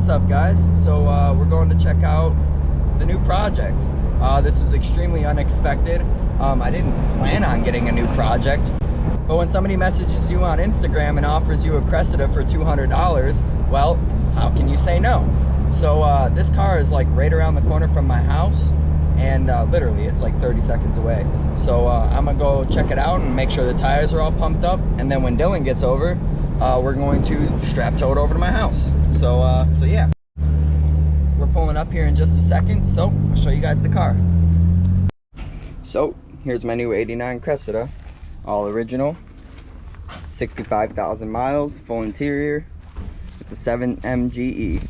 what's up, guys? So we're going to check out the new project. This is extremely unexpected. I didn't plan on getting a new project, but when somebody messages you on Instagram and offers you a Cressida for $200, well, how can you say no? So this car is like right around the corner from my house, and literally it's like 30 seconds away. So I'm gonna go check it out and make sure the tires are all pumped up, and then when Dylan gets over, we're going to strap tow it over to my house. So yeah, we're pulling up here in just a second, so I'll show you guys the car. So here's my new 89 Cressida, all original, 65,000 miles, full interior with the 7 MGE.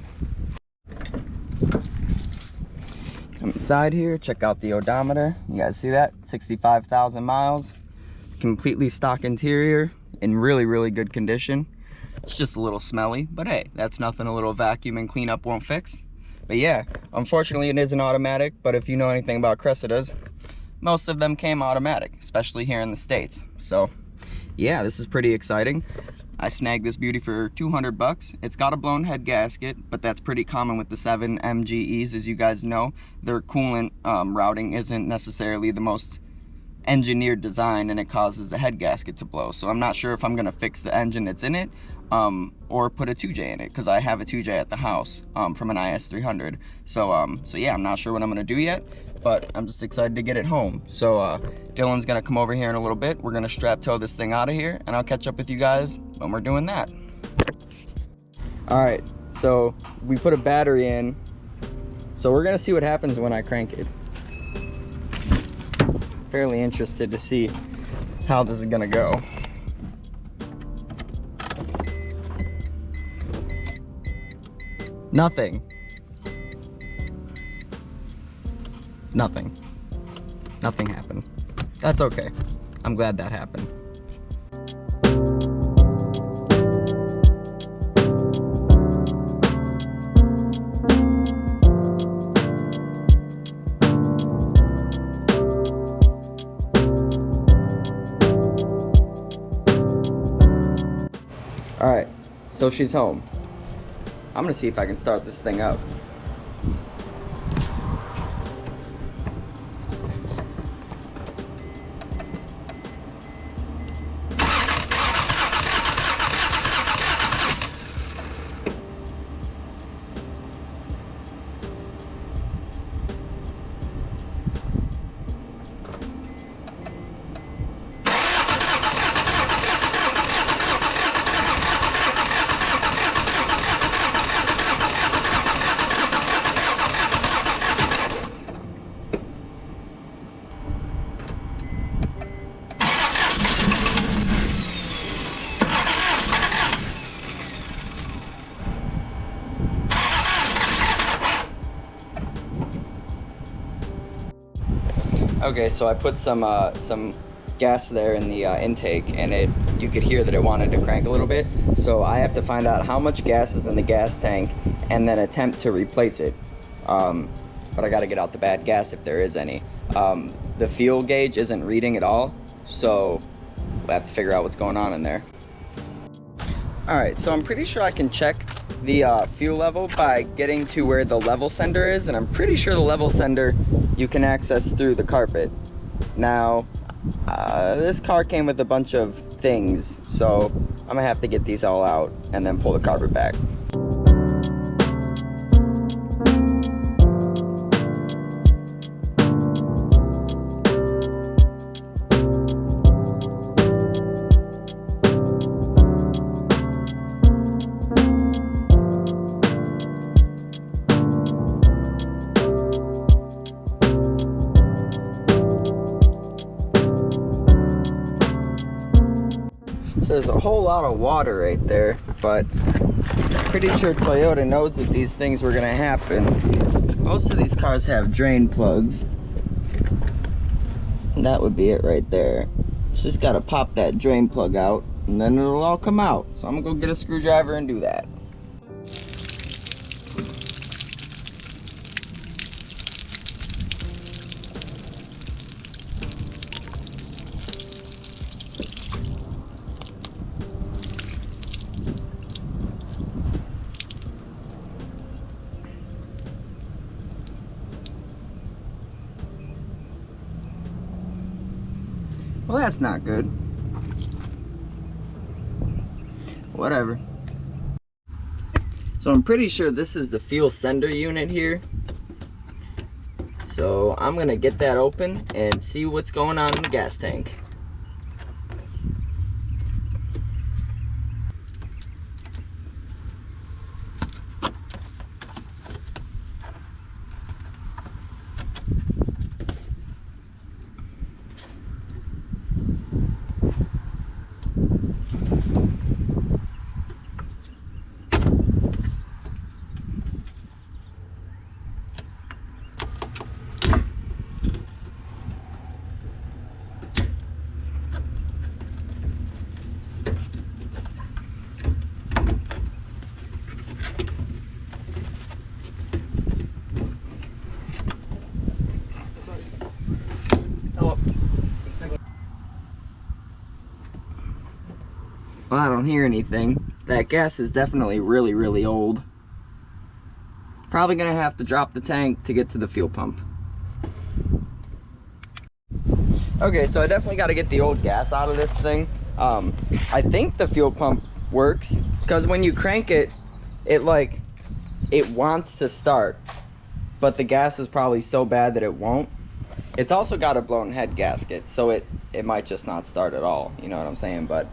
Come inside here, check out the odometer. You guys see that? 65,000 miles, completely stock interior, in really good condition. It's just a little smelly, but hey, that's nothing a little vacuum and cleanup won't fix. But yeah, unfortunately it is an automatic, but if you know anything about Cressidas, most of them came automatic, especially here in the States. So yeah, this is pretty exciting. I snagged this beauty for 200 bucks. It's got a blown head gasket, but that's pretty common with the 7 MGEs. As you guys know, their coolant routing isn't necessarily the most engineered design, and it causes a head gasket to blow. So I'm not sure if I'm gonna fix the engine that's in it or put a 2J in it, because I have a 2J at the house from an IS300. So yeah, I'm not sure what I'm gonna do yet, but I'm just excited to get it home. So Dylan's gonna come over here in a little bit. We're gonna strap tow this thing out of here, and I'll catch up with you guys when we're doing that. All right, so we put a battery in, so we're gonna see what happens when I crank it. Fairly interested to see how this is gonna go. Nothing. Nothing happened. That's okay. I'm glad that happened. All right, so she's home. I'm gonna see if I can start this thing up. Okay, so I put some gas there in the intake, and you could hear that it wanted to crank a little bit. So I have to find out how much gas is in the gas tank and then attempt to replace it. But I gotta get out the bad gas if there is any. The fuel gauge isn't reading at all, so we'll have to figure out what's going on in there. All right, so I'm pretty sure I can check the fuel level by getting to where the level sender is, and I'm pretty sure the level sender you can access through the carpet. Now, this car came with a bunch of things, so I'm gonna have to get these all out and then pull the carpet back. So there's a whole lot of water right there, but I'm pretty sure Toyota knows that these things were gonna happen. Most of these cars have drain plugs, and that would be it right there. Just gotta pop that drain plug out, and then it'll all come out. So I'm gonna go get a screwdriver and do that. Well, that's not good. Whatever. So I'm pretty sure this is the fuel sender unit here. So I'm gonna get that open and see what's going on in the gas tank. Well, I don't hear anything. That gas is definitely really, really old. Probably gonna have to drop the tank to get to the fuel pump. Okay, so I definitely got to get the old gas out of this thing. I think the fuel pump works because when you crank it, it wants to start, but the gas is probably so bad that it won't. It's also got a blown head gasket, so it might just not start at all. You know what I'm saying? But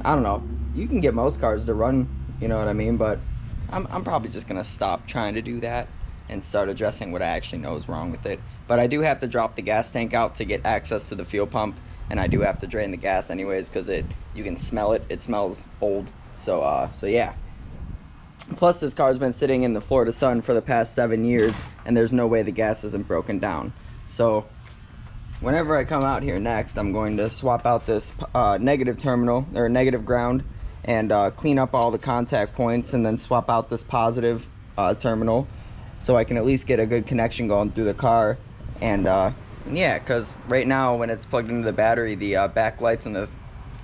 I don't know. You can get most cars to run, you know what I mean? But I'm probably just gonna stop trying to do that and start addressing what I actually know is wrong with it. But I do have to drop the gas tank out to get access to the fuel pump, and I do have to drain the gas anyways because you can smell it. It smells old. So yeah. Plus, this car's been sitting in the Florida sun for the past 7 years, and there's no way the gas isn't broken down. So whenever I come out here next, I'm going to swap out this negative terminal, or negative ground, and clean up all the contact points, and then swap out this positive terminal so I can at least get a good connection going through the car. And yeah, because right now when it's plugged into the battery, the back lights and the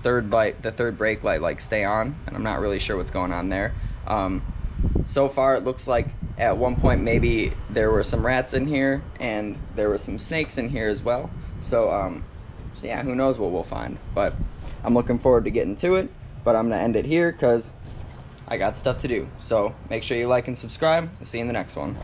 third brake light stay on, and I'm not really sure what's going on there. So far it looks like at one point maybe there were some rats in here and there were some snakes in here as well. So yeah, who knows what we'll find. But I'm looking forward to getting to it. But I'm gonna end it here because I got stuff to do. So make sure you like and subscribe. I'll see you in the next one.